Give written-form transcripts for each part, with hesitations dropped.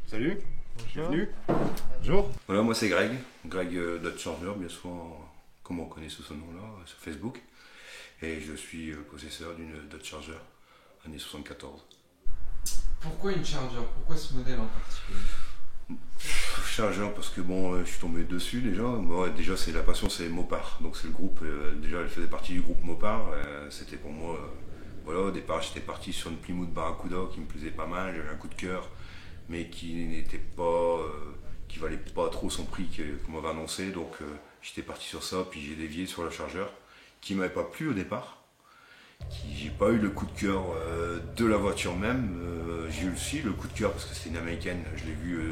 Salut, Bonjour. bienvenue. Bonjour. Voilà, moi c'est Greg Dodge Charger, bien souvent, comme on connaît sous ce nom-là, sur Facebook. Et je suis possesseur d'une Dodge Charger, année 74. Pourquoi une Charger? Pourquoi ce modèle en particulier? Charger parce que bon, je suis tombé dessus déjà. Bon, ouais, déjà c'est la passion, c'est Mopar. Donc c'est le groupe, déjà elle faisait partie du groupe Mopar. C'était pour moi, voilà, au départ j'étais parti sur une Plymouth Barracuda qui me plaisait pas mal, j'avais un coup de cœur, mais qui n'était pas, qui valait pas trop son prix qu'on m'avait annoncé. Donc j'étais parti sur ça, puis j'ai dévié sur la Charger, qui m'avait pas plu au départ. J'ai pas eu le coup de cœur de la voiture même. J'ai eu aussi le coup de cœur parce que c'était une américaine, je l'ai vue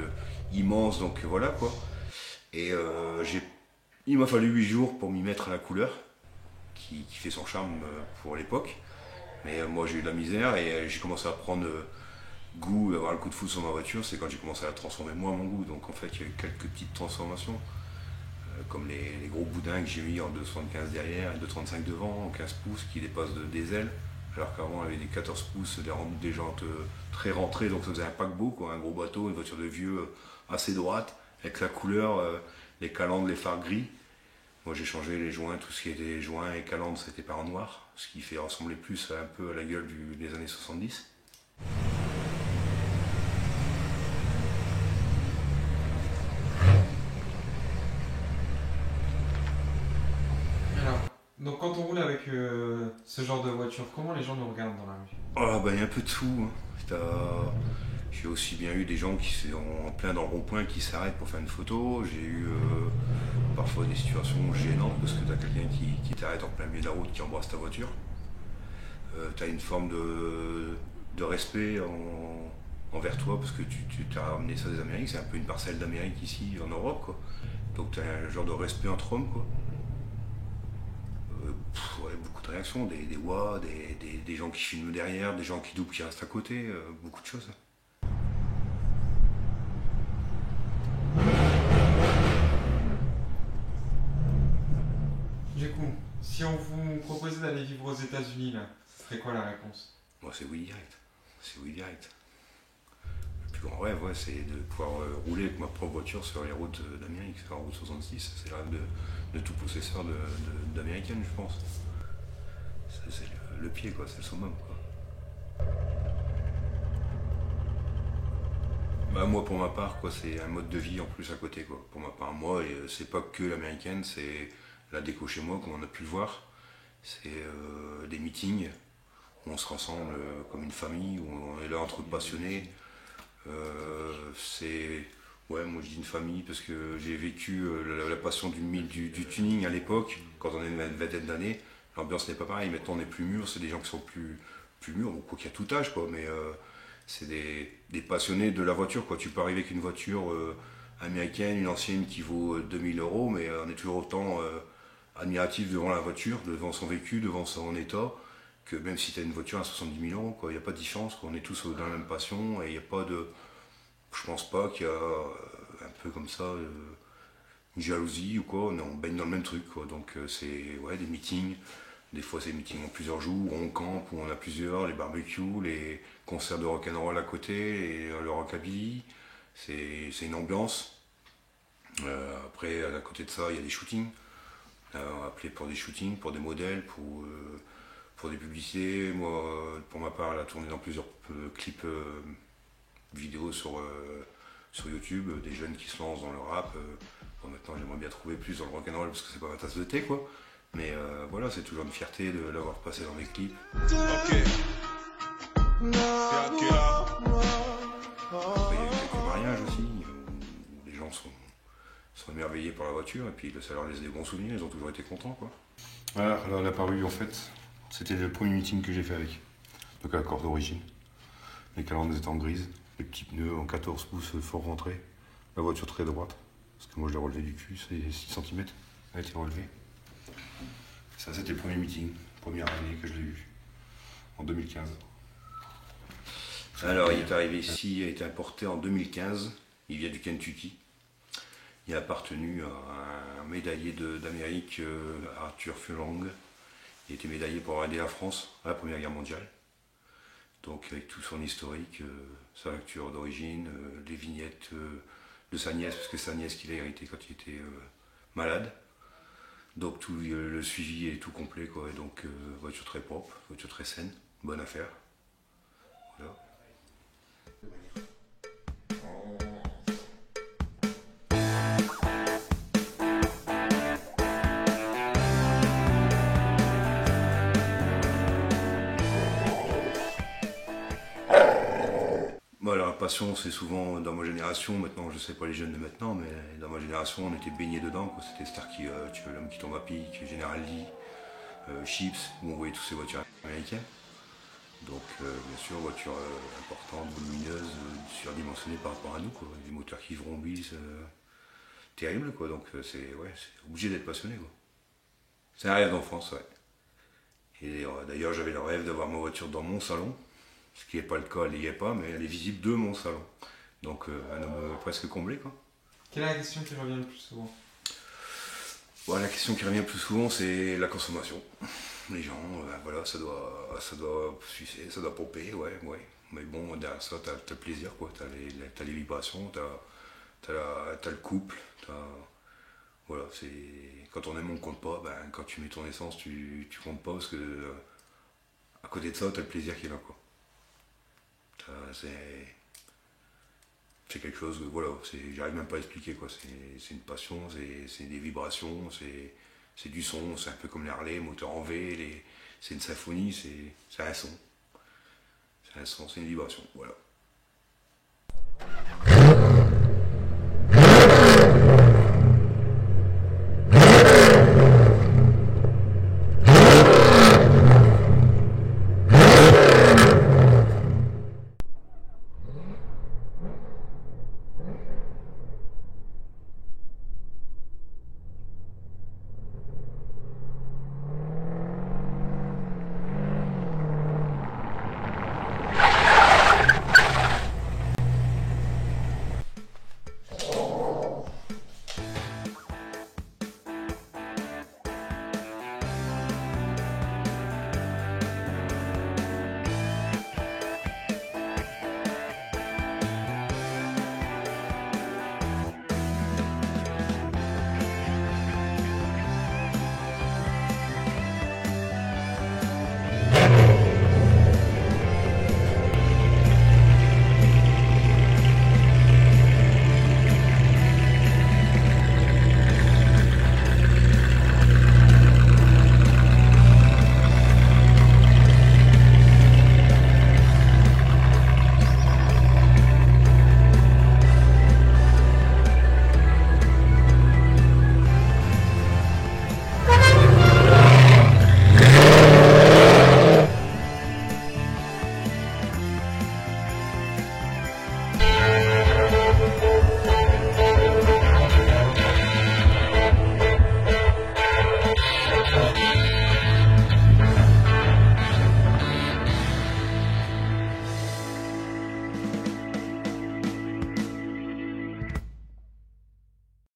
immense, donc voilà quoi. Et il m'a fallu 8 jours pour m'y mettre à la couleur, qui fait son charme pour l'époque. Mais moi j'ai eu de la misère et j'ai commencé à prendre goût, avoir le coup de foudre sur ma voiture, c'est quand j'ai commencé à la transformer moi à mon goût. Donc en fait il y a eu quelques petites transformations. Comme les gros boudins que j'ai mis en 2,75 derrière et 2,35 devant, en 15 pouces qui dépassent des ailes, alors qu'avant il y avait des 14 pouces, des jantes très rentrées, donc ça faisait un paquebot, quoi, un gros bateau, une voiture de vieux assez droite, avec la couleur, les calandres, les phares gris. Moi j'ai changé les joints, tout ce qui était joints et calandres c'était pas en noir, ce qui fait ressembler plus un peu à la gueule des années 70. Alors, donc quand on roule avec ce genre de voiture, comment les gens nous regardent dans la rue? Ah bah il y a un peu de tout. Hein. J'ai aussi bien eu des gens qui sont en plein dans le rond-point qui s'arrêtent pour faire une photo. J'ai eu parfois des situations gênantes parce que tu as quelqu'un qui t'arrête en plein milieu de la route, qui embrasse ta voiture. Tu as une forme de respect envers toi parce que tu t'as ramené ça des Amériques. C'est un peu une parcelle d'Amérique ici en Europe, quoi. Donc tu as un genre de respect entre hommes, quoi. Ouais, beaucoup de réactions, des ouahs, des gens qui filment derrière, des gens qui doublent, qui restent à côté, beaucoup de choses. Du coup, si on vous proposait d'aller vivre aux États-Unis, là, ce serait quoi la réponse? Moi, c'est oui direct. C'est oui direct. Le plus grand rêve, ouais, c'est de pouvoir rouler avec ma propre voiture sur les routes d'Amérique, sur la route 66. C'est le rêve de tout possesseur d'américaine, je pense. C'est le pied, quoi, c'est le summum, quoi. Bah, moi, pour ma part, quoi, c'est un mode de vie en plus à côté, quoi. Pour ma part, moi, c'est pas que l'américaine, c'est la déco chez moi, comme on a pu le voir. C'est des meetings où on se rassemble comme une famille, où on est là entre passionnés. C'est. Ouais, moi je dis une famille parce que j'ai vécu la passion du tuning à l'époque, quand on avait une vingtaine d'années. L'ambiance n'est pas pareille, maintenant on est plus mûr, c'est des gens qui sont plus mûrs, bon, quoi qu'il y a tout âge, quoi, mais c'est des passionnés de la voiture, quoi. Tu peux arriver avec une voiture américaine, une ancienne qui vaut 2000 €, mais on est toujours autant admiratif devant la voiture, devant son vécu, devant son état, que même si tu as une voiture à 70 000 €, quoi, il n'y a pas de différence, quoi. On est tous dans la même passion et il n'y a pas de. Je pense pas qu'il y a un peu comme ça une jalousie ou quoi, on baigne dans le même truc, quoi. Donc c'est ouais, des meetings, des fois c'est des meetings en plusieurs jours, on campe, où on a plusieurs, les barbecues, les concerts de rock'n'roll à côté, et le rockabilly, c'est une ambiance. Après à côté de ça il y a des shootings, on va appeler pour des shootings, pour des modèles, pour des publicités. Moi pour ma part elle a tourné dans plusieurs clips vidéos sur YouTube, des jeunes qui se lancent dans le rap. Bon, maintenant j'aimerais bien trouver plus dans le rock'n'roll parce que c'est pas ma tasse de thé, quoi. Mais voilà, c'est toujours une fierté de l'avoir passé dans des clips. Ok. T'es à quelle heure? Après, il y a eu quelques mariages aussi, où les gens sont émerveillés par la voiture et puis ça leur laisse des bons souvenirs, ils ont toujours été contents, quoi. Voilà, alors elle a paru en fait, c'était le premier meeting que j'ai fait avec. Donc à la corde d'origine. Les calandres étant grises, les petits pneus en 14 pouces fort rentrés, la voiture très droite, parce que moi je l'ai relevé du cul, c'est 6 cm, elle a été relevée. Ça c'était le premier meeting, première année que je l'ai eu, en 2015. Alors il est arrivé ici, il a été importé en 2015, il vient du Kentucky. Il a appartenu à un médaillé d'Amérique, Arthur Furlong. Il était médaillé pour avoir aidé la France à la Première Guerre mondiale. Donc avec tout son historique, sa lecture d'origine, les vignettes de sa nièce, parce que sa nièce qu'il a hérité quand il était malade. Donc tout le suivi est tout complet, quoi. Et donc voiture très propre, voiture très saine, bonne affaire. Voilà. Voilà, la passion, c'est souvent dans ma génération, maintenant je sais pas les jeunes de maintenant, mais dans ma génération on était baignés dedans, quoi. C'était Starkey Hutch, L'homme qui tombe à pic, General Lee, Chips, où on voyait toutes ces voitures américaines. Donc bien sûr, voitures importantes, volumineuses, surdimensionnées par rapport à nous, quoi. Des moteurs qui vrombissent, terrible, quoi. Donc c'est obligé d'être passionné, quoi. C'est un rêve d'enfance, ouais. Et d'ailleurs j'avais le rêve d'avoir ma voiture dans mon salon. Ce qui n'est pas le cas, elle n'y est pas, mais elle est visible de mon salon. Donc un homme presque comblé, quoi. Quelle est la question qui revient le plus souvent? Bon, la question qui revient le plus souvent, c'est la consommation. Les gens, voilà, ça doit sucer, ça doit pomper, ouais. Mais bon, derrière ça, t'as le plaisir, quoi. T'as les vibrations, t'as le couple, voilà, c'est... Quand on aime, on compte pas. Ben, quand tu mets ton essence, tu comptes pas, parce que à côté de ça, t'as le plaisir qui est là, quoi. C'est quelque chose, voilà, j'arrive même pas à expliquer, quoi. C'est une passion, c'est des vibrations, c'est du son, c'est un peu comme les Harley, moteur en V, c'est une symphonie, c'est un son. C'est un son, c'est une vibration, voilà.